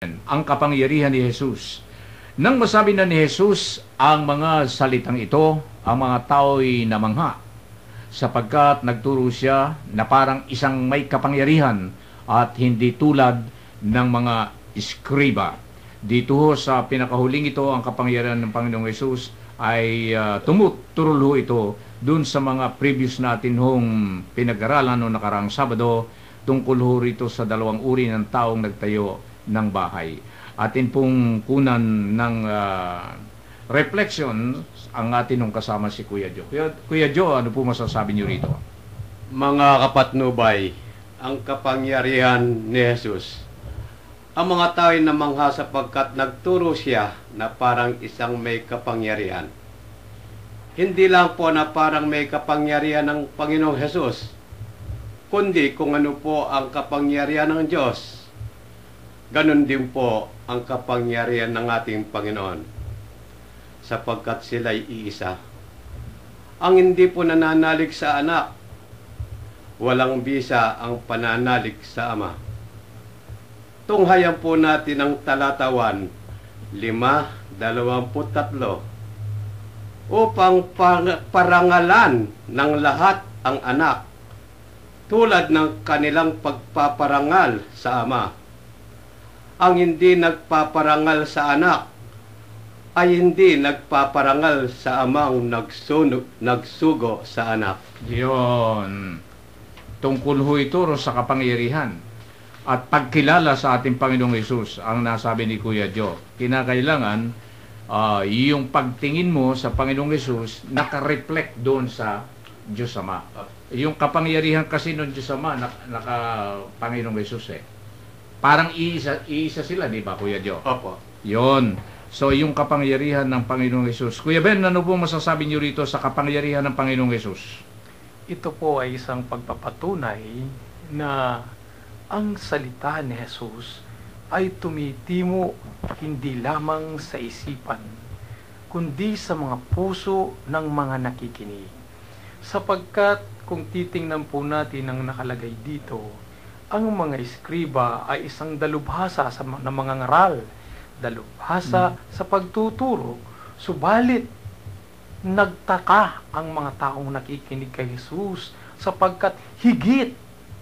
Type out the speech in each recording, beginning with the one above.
ang kapangyarihan ni Jesus. Nang masabi na ni Jesus ang mga salitang ito, ang mga tao'y namangha, sapagkat nagturo siya na parang isang may kapangyarihan at hindi tulad ng mga iskriba. Dito ho sa pinakahuling ito, ang kapangyarihan ng Panginoong Jesus ay tumuturo ito dun sa mga previous natin hong pinag-aralan noong nakaraang Sabado tungkol ho rito sa dalawang uri ng taong nagtayo ng bahay. Atin pong kunan ng reflection ang atin nung kasama si Kuya Joe. Kuya Joe, ano po masasabi niyo rito? Mga kapatnubay, ang kapangyarihan ni Jesus. Ang mga tao ay namangha sapagkat nagturo siya na parang isang may kapangyarihan. Hindi lang po na parang may kapangyarihan ng Panginoong Jesus, kundi kung ano po ang kapangyarihan ng Diyos. Ganon din po ang kapangyarihan ng ating Panginoon, sapagkat sila'y iisa. Ang hindi po nananalig sa anak, walang bisa ang pananalig sa Ama. Tunghayan po natin ang Talatawan 5:23 upang parangalan ng lahat ang anak tulad ng kanilang pagpaparangal sa Ama. Ang hindi nagpaparangal sa anak ay hindi nagpaparangal sa amang nagsugo sa anak. Yun. Tungkol ho ito sa kapangyarihan at pagkilala sa ating Panginoong Hesus, ang nasabi ni Kuya Joe. Kinakailangan yung pagtingin mo sa Panginoong Hesus naka-reflect doon sa Diyos Ama. Yung kapangyarihan kasi ng Diyos Ama, Panginoong Hesus Parang iisa sila, di ba, Kuya Joe? Opo. Yon. So, yung kapangyarihan ng Panginoong Hesus. Kuya Ben, ano po masasabi niyo rito sa kapangyarihan ng Panginoong Hesus? Ito po ay isang pagpapatunay na ang salita ni Jesus ay tumitimo hindi lamang sa isipan, kundi sa mga puso ng mga nakikinig. Sapagkat kung titingnan po natin ang nakalagay dito, ang mga iskriba ay isang dalubhasa ng mga ngaral, dalubhasa sa pagtuturo. Subalit, nagtaka ang mga taong nakikinig kay Jesus sapagkat higit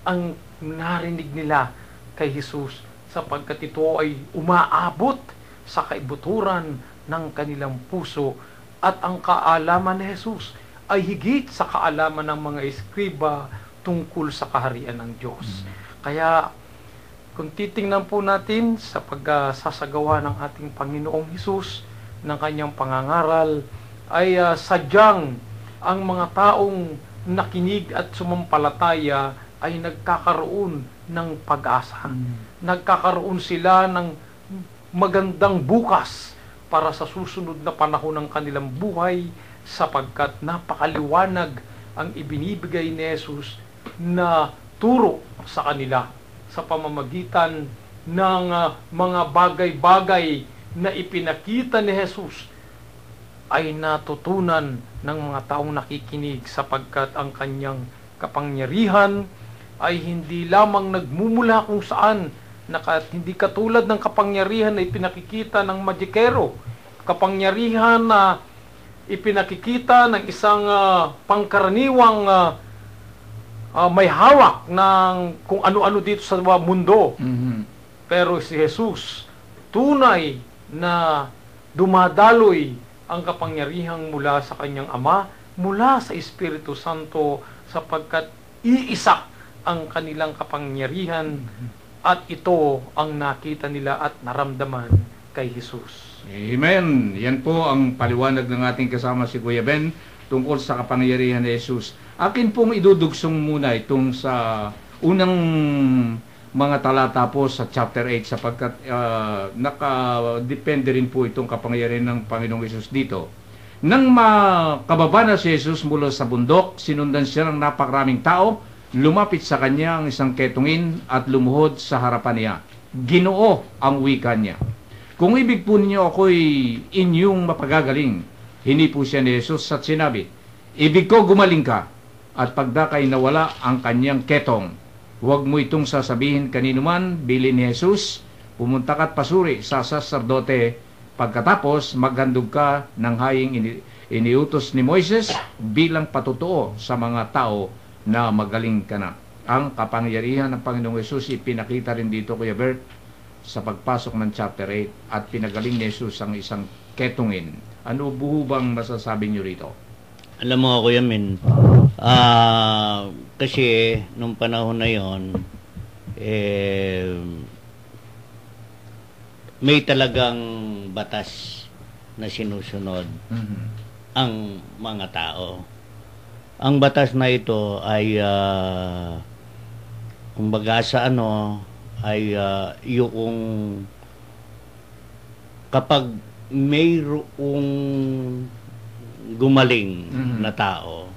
ang narinig nila kay Jesus sapagkat ito ay umaabot sa kaibuturan ng kanilang puso at ang kaalaman ni Jesus ay higit sa kaalaman ng mga iskriba tungkol sa kaharian ng Diyos. Kaya, kung titingnan po natin sa pagsasagawa ng ating Panginoong Hesus ng kanyang pangangaral, ay sadyang ang mga taong nakinig at sumampalataya ay nagkakaroon ng pag-asa. Nagkakaroon sila ng magandang bukas para sa susunod na panahon ng kanilang buhay sapagkat napakaliwanag ang ibinibigay ni Jesus na turo sa kanila sa pamamagitan ng mga bagay-bagay na ipinakita ni Jesus ay natutunan ng mga taong nakikinig sapagkat ang kanyang kapangyarihan ay hindi lamang nagmumula kung saan hindi katulad ng kapangyarihan na ipinakikita ng magikero, kapangyarihan na ipinakikita ng isang pangkaraniwang may hawak ng kung ano-ano dito sa mundo. Pero si Jesus, tunay na dumadaloy ang kapangyarihang mula sa kanyang Ama, mula sa Espiritu Santo, sapagkat iisa ang kanilang kapangyarihan at ito ang nakita nila at naramdaman kay Jesus. Amen. Yan po ang paliwanag ng ating kasama si Kuya Ben tungkol sa kapangyarihan ni Jesus. Akin pong idudugsong muna itong sa unang mga talata po sa chapter 8 sapagkat nakadepende rin po itong kapangyarihan ng Panginoong Hesus dito. Nang makababa na si Jesus mula sa bundok, sinundan siya ng napakaraming tao, lumapit sa kanya ang isang ketungin at lumuhod sa harapan niya. Ginoo ang wika niya. Kung ibig po ninyo ako'y inyong mapagagaling, hindi po siya ni Jesus at sinabi, ibig ko gumaling ka. At pagdakay nawala ang kanyang ketong, huwag mo itong sasabihin kanino man, bilin ni Jesus, pumunta ka't pasuri sa saserdote, pagkatapos maghandog ka ng haying iniutos ni Moises bilang patutuo sa mga tao na magaling ka na. Ang kapangyarihan ng Panginoong Hesus ipinakita rin dito, Kuya Bert, sa pagpasok ng chapter 8 at pinagaling ni Jesus ang isang ketungin. Ano bang masasabi niyo rito? Alam mo, Kuya Min, kasi nung panahon na yon, may talagang batas na sinusunod ang mga tao. Ang batas na ito ay kumbaga sa ay yung kapag mayroong gumaling na tao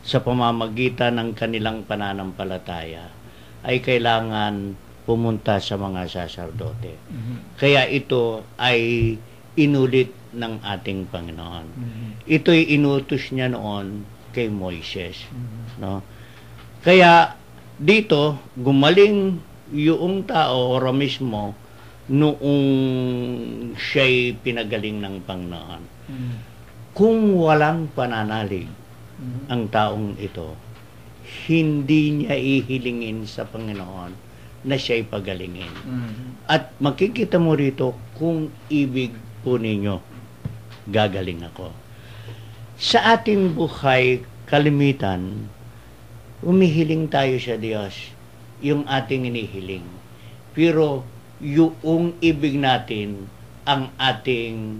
sa pamamagitan ng kanilang pananampalataya ay kailangan pumunta sa mga saserdote. Kaya ito ay inulit ng ating Panginoon. Ito'y inutos niya noon kay Moises. No? Kaya dito, gumaling yung tao ora mismo noong siya'y pinagaling ng Panginoon. Kung walang pananalig ang taong ito, hindi niya ihilingin sa Panginoon na siya'y pagalingin. At makikita mo rito kung ibig po ninyo, gagaling ako. Sa ating buhay, kalimitan, umihiling tayo sa Diyos, yung ating inihiling. Pero yung ibig natin ang ating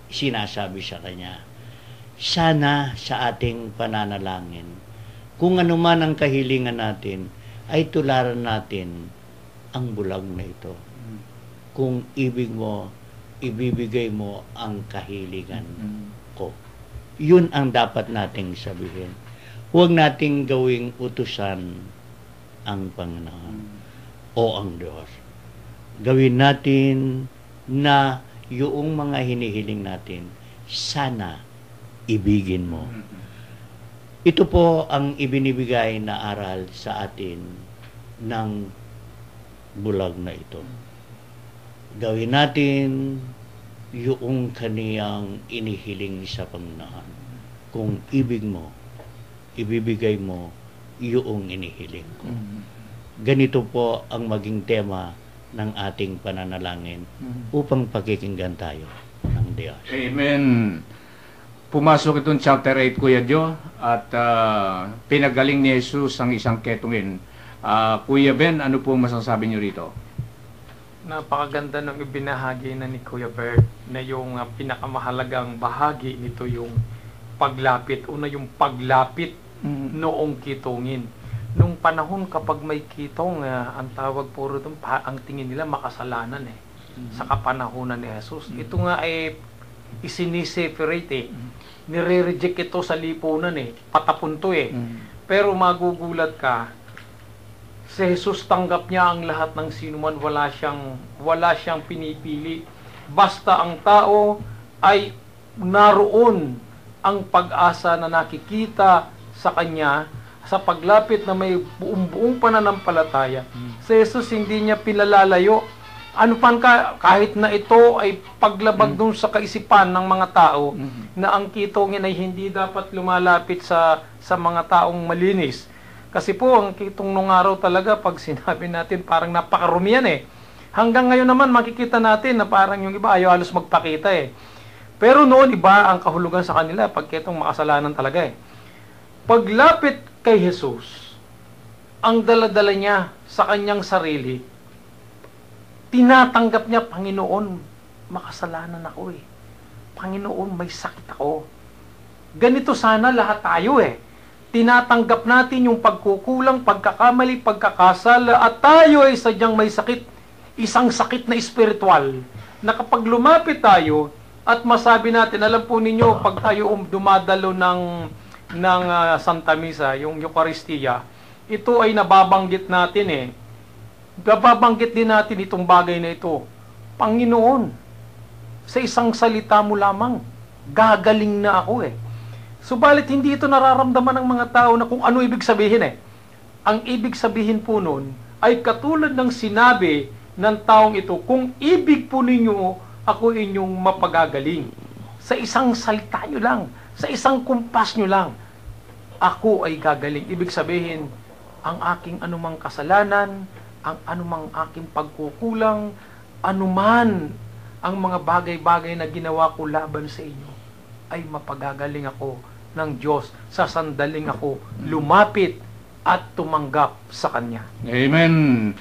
sinasabi sa Kanya. Sana sa ating pananalangin, kung ano man ang kahilingan natin, ay tularan natin ang bulag na ito. Kung ibig mo, ibibigay mo ang kahilingan ko. Yun ang dapat nating sabihin. Huwag nating gawing utusan ang Panginoon o ang Diyos. Gawin natin na yung mga hinihiling natin, sana ibigin mo. Ito po ang ibinibigay na aral sa atin ng bulag na ito. Gawin natin yung kaniyang inihiling sa Panginoon. Kung ibig mo, ibibigay mo yung inihiling ko. Ganito po ang maging tema ng ating pananalangin upang pakikinggan tayo ng Diyos. Amen. Pumasok itong chapter 8, Kuya Jo, at pinagaling ni Jesus ang isang ketungin. Kuya Ben, ano po masasabi niyo rito? Napakaganda ng ibinahagi na ni Kuya Bert na yung pinakamahalagang bahagi nito yung paglapit. Una yung paglapit noong kitungin. Nung panahon kapag may kitong, ang tawag puro doon, ang tingin nila makasalanan sa kapanahunan ni Jesus. Ito nga ay isiniseparate nire-reject ito sa lipunan patapunto Pero magugulat ka, si Jesus tanggap niya ang lahat ng sinuman, wala siyang pinipili. Basta ang tao ay naroon ang pag-asa na nakikita sa kanya sa paglapit na may buong pananampalataya. Si Jesus hindi niya pinalalayo. Ano pan kahit na ito ay paglabag dun sa kaisipan ng mga tao na ang kitongin ay hindi dapat lumalapit sa mga taong malinis. Kasi po, ang kitong nung araw talaga, pag sinabi natin, parang napakarumian Hanggang ngayon naman, makikita natin na parang yung iba ayaw halos magpakita Pero noon, iba ang kahulugan sa kanila pag kitong makasalanan talaga Paglapit kay Jesus, ang daladala niya sa kanyang sarili, tinatanggap niya, Panginoon, makasalanan ako Panginoon, may sakit ako. Ganito sana lahat tayo Tinatanggap natin yung pagkukulang, pagkakamali, pagkakasala, at tayo ay sadyang may sakit. Isang sakit na espiritual, na kapag lumapit tayo, at masabi natin, alam po ninyo, pag tayo dumadalo ng Santa Misa, yung Eucharistia, ito ay nababanggit natin Nababanggit din natin itong bagay na ito. Panginoon, sa isang salita mo lamang, gagaling na ako Subalit hindi ito nararamdaman ng mga tao na kung ano ibig sabihin Ang ibig sabihin po nun ay katulad ng sinabi ng taong ito, kung ibig po ninyo, ako inyong mapagagaling. Sa isang salita nyo lang, sa isang kumpas nyo lang, ako ay gagaling. Ibig sabihin, ang aking anumang kasalanan, ang anumang aking pagkukulang, anuman ang mga bagay-bagay na ginawa ko laban sa inyo, ay mapagagaling ako ng Diyos sa sandaling ako lumapit at tumanggap sa Kanya. Amen.